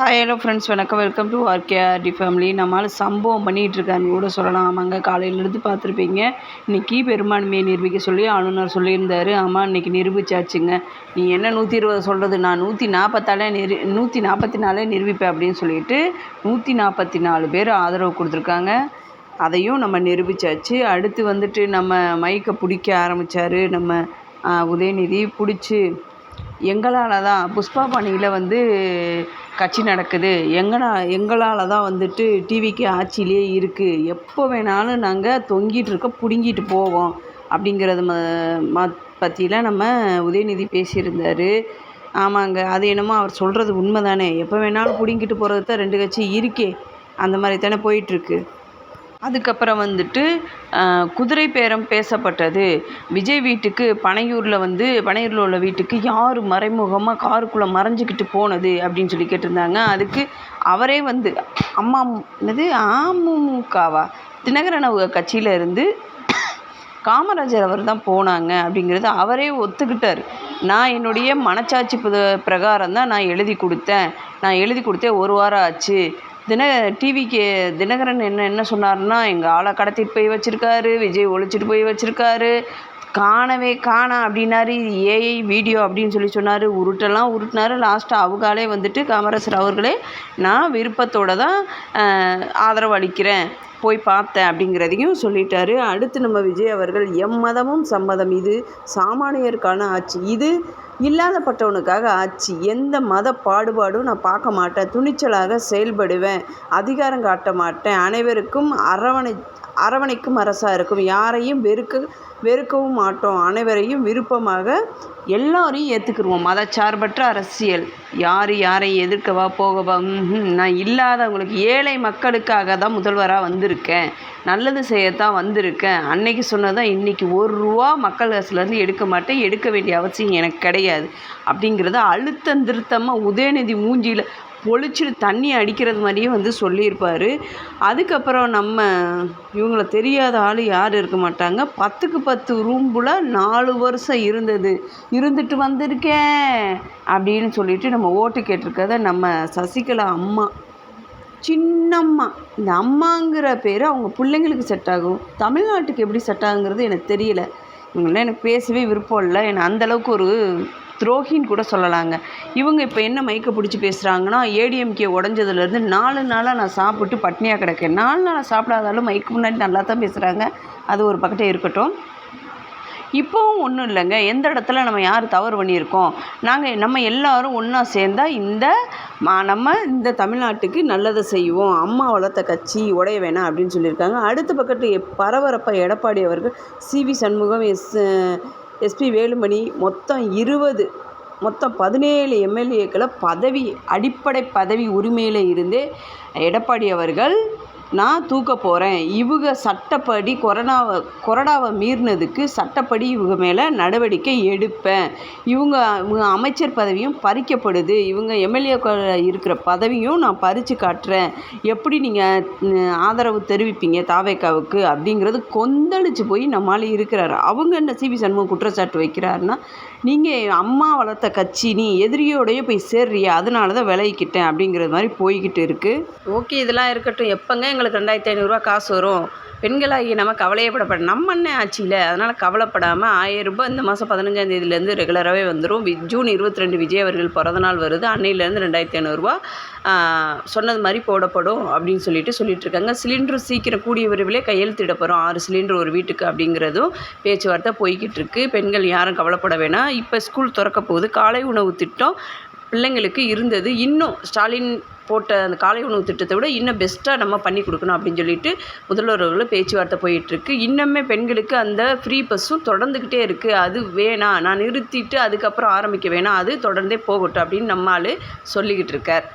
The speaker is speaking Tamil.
ஹலோ ஃப்ரெண்ட்ஸ், வணக்கம். Welcome to RKRT family. நம்மளால் சம்பவம் பண்ணிகிட்ருக்கான்னு கூட சொல்லலாம். ஆமாங்க, காலையிலேருந்து பார்த்துருப்பீங்க. இன்றைக்கி பெரும்பான்மையை நிரூபிக்க சொல்லி ஆளுநர் சொல்லியிருந்தார். ஆமாம், இன்றைக்கி நிரூபிச்சாச்சுங்க. நீ என்ன 120 சொல்கிறது, நான் 144 நிரூபிப்பேன் அப்படின்னு சொல்லிட்டு 144 பேர் ஆதரவு கொடுத்துருக்காங்க. அதையும் நம்ம நிரூபித்தாச்சு. அடுத்து வந்துட்டு நம்ம மைக்கை பிடிக்க ஆரம்பித்தார். நம்ம உதயநிதி பிடிச்சி எங்களால் தான் புஷ்பா பாணியில் கட்சி நடக்குது, எங்களால் தான் வந்துட்டு டிவிக்கு ஆட்சியிலே இருக்குது, எப்போ வேணாலும் நாங்கள் தொங்கிட்டு இருக்க பிடுங்கிட்டு போவோம் அப்படிங்கிறது பற்றிலாம் நம்ம உதயநிதி பேசியிருந்தார். ஆமாங்க, அது என்னமோ அவர் சொல்கிறது உண்மை தானே. எப்போ வேணாலும் பிடுங்கிட்டு போகிறது தான் 2 கட்சி இருக்கே, அந்த மாதிரி தானே போயிட்டுருக்கு. அதுக்கப்புறம் குதிரை பேரம் பேசப்பட்டது. விஜய் வீட்டுக்கு பனையூரில் உள்ள வீட்டுக்கு யார் மறைமுகமாக காருக்குள்ளே மறைஞ்சிக்கிட்டு போனது அப்படின்னு சொல்லி கேட்டிருந்தாங்க. அதுக்கு அவரே அமமுகவா தினகரன் கட்சியில் இருந்து காமராஜர் அவர் தான் போனாங்க அப்படிங்கிறது அவரே ஒத்துக்கிட்டார். நான் என்னுடைய மனச்சாட்சி பிரகாரம் தான் நான் எழுதி கொடுத்தேன் 1 வாரம் ஆச்சு. டிவிக்கு தினகரன் என்ன சொன்னார்னா, எங்கள் ஆளை கடத்திட்டு போய் வச்சுருக்காரு, விஜய் ஒழிச்சிட்டு போய் வச்சுருக்காரு, காணா அப்படின்னாரு. இது ஏஐ வீடியோ அப்படின்னு சொன்னார். உருட்டினார். லாஸ்ட்டாக அவங்களே காமராஜர் அவர்களே நான் விருப்பத்தோடு தான் ஆதரவு அளிக்கிறேன், போய் பார்த்தேன் அப்படிங்கிறதையும் சொல்லிட்டாரு. அடுத்து நம்ம விஜய் அவர்கள் எம்மதமும் சம்மதம், இது சாமானியருக்கான ஆட்சி, இது இல்லாதப்பட்டவனுக்காக ஆட்சி, எந்த மத பாடுபாடும் நான் பார்க்க மாட்டேன், துணிச்சலாக செயல்படுவேன், அதிகாரம் காட்ட மாட்டேன், அனைவருக்கும் அரவணைக்கும் அரசாக இருக்கும், யாரையும் வெறுக்கவும் மாட்டோம், அனைவரையும் விருப்பமாக எல்லோரையும் ஏற்றுக்குருவோம், மதச்சார்பற்ற அரசியல், யாரை எதிர்க்கவா போகவா, நான் இல்லாதவங்களுக்கு ஏழை மக்களுக்காக தான் முதல்வராக வந்திருக்கேன், நல்லது செய்யத்தான் வந்திருக்கேன், அன்னைக்கு சொன்னதான் இன்றைக்கி 1 ரூபா மக்கள் காசுலேருந்து எடுக்க மாட்டேன், எடுக்க வேண்டிய அவசியம் எனக்கு கிடையாது அப்படிங்கிறத அழுத்தந்திருத்தமாக உதயநிதி மூஞ்சியில் பொழிச்சிட்டு தண்ணி அடிக்கிறது மாதிரியே சொல்லியிருப்பார். அதுக்கப்புறம் நம்ம இவங்கள தெரியாத ஆள் யார் இருக்க மாட்டாங்க. 10க்கு 10 ரூம்புல 4 வருஷம் இருந்துட்டு வந்திருக்கேன் அப்படின்னு சொல்லிட்டு நம்ம ஓட்டு கேட்டிருக்கத நம்ம சசிகலா அம்மா, சின்னம்மா. இந்த அம்மாங்கிற பேர் அவங்க பிள்ளைங்களுக்கு செட் ஆகும், தமிழ்நாட்டுக்கு எப்படி செட் ஆகுங்கிறது எனக்கு தெரியல. இவங்களாம் எனக்கு பேசவே விருப்பம் இல்லை. என்னை அந்தளவுக்கு ஒரு துரோகின்னு கூட சொல்லலாங்க. இவங்க இப்போ என்ன மைக்கை பிடிச்சி பேசுகிறாங்கன்னா, ஏடிஎம்கே உடஞ்சதுலேருந்து 4 நாளாக நான் சாப்பிட்டு பட்னியாக கிடக்கேன். 4 நாளாக சாப்பிடாதாலும் மைக்கு முன்னாடி நல்லா தான் பேசுகிறாங்க. அது ஒரு பக்கத்தே இருக்கட்டும். இப்போவும் ஒன்றும் இல்லைங்க, எந்த இடத்துல நம்ம யார் தவறு பண்ணியிருக்கோம், நம்ம எல்லோரும் ஒன்றா சேர்ந்தால் நம்ம இந்த தமிழ்நாட்டுக்கு நல்லதை செய்வோம், அம்மா வளர்த்த கட்சி உடைய வேணாம் அப்படின்னு சொல்லியிருக்காங்க. அடுத்த பக்கத்து பரபரப்பாக எடப்பாடி அவர்கள் சிவி சண்முகம், எஸ்பி வேலுமணி மொத்தம் 17 எம்எல்ஏக்களை அடிப்படை பதவி உரிமையில் இருந்தே எடப்பாடி அவர்கள் நான் தூக்க போகிறேன், இவங்க சட்டப்படி கொறடாவை மீறினதுக்கு சட்டப்படி இவங்க மேலே நடவடிக்கை எடுப்பேன், இவங்க அமைச்சர் பதவியும் பறிக்கப்படுது, இவங்க எம்எல்ஏ இருக்கிற பதவியும் நான் பறித்து காட்டுறேன், எப்படி நீங்கள் ஆதரவு தெரிவிப்பீங்க தாவேக்காவுக்கு அப்படிங்கிறது கொந்தளிச்சு போய் நம்மளால் இருக்கிறாரு. அவங்க என்ன சிவி சண்முகம் குற்றச்சாட்டு வைக்கிறாருன்னா, நீங்கள் அம்மா வளர்த்த கட்சி, நீ எதிரியோடையே போய் சேர்றியா, அதனால தான் விலகிக்கிட்டேன் அப்படிங்கிறது மாதிரி போய்கிட்டு இருக்குது. ஓகே, இதெல்லாம் இருக்கட்டும். எப்போங்க எங்களுக்கு 2500 காசு வரும், பெண்களாகி நம்ம கவலையப்படப்பட நம்ம அண்ணன் ஆட்சியில், அதனால் கவலைப்படாமல் 1000 ரூபாய் இந்த மாதம் 15ஆம் தேதியிலேருந்து ரெகுலராகவே வந்துடும். ஜூன் 22 விஜய் அவர்கள் பிறந்தநாள் வருது, அன்னையிலேருந்து 2500 சொன்னது மாதிரி போடப்படும் அப்படின்னு சொல்லிட்டுருக்காங்க. சிலிண்டர் சீக்கிரம் கூடிய விரைவிலே கையெழுத்திட போகிறோம், 6 சிலிண்டர் ஒரு வீட்டுக்கு அப்படிங்கிறதும் பேச்சுவார்த்தை போய்கிட்டு இருக்குது. பெண்கள் யாரும் கவலைப்பட வேணாம். இப்போ ஸ்கூல் திறக்க போகுது. காலை உணவு திட்டம் பிள்ளைங்களுக்கு இருந்தது, இன்னும் ஸ்டாலின் போட்ட அந்த காலை உணவு திட்டத்தை விட இன்னும் பெஸ்ட்டாக நம்ம பண்ணி கொடுக்கணும் அப்படின்னு சொல்லிட்டு முதல்வர்கள் பேச்சுவார்த்தை போயிட்டுருக்கு. இன்னுமே பெண்களுக்கு அந்த ஃப்ரீ பஸ்ஸும் தொடர்ந்துக்கிட்டே இருக்குது. அது வேணாம், நான் நிறுத்திட்டு அதுக்கப்புறம் ஆரம்பிக்க வேணாம், அது தொடர்ந்தே போகட்டும் அப்படின்னு நம்மால் சொல்லிக்கிட்டு இருக்கார்.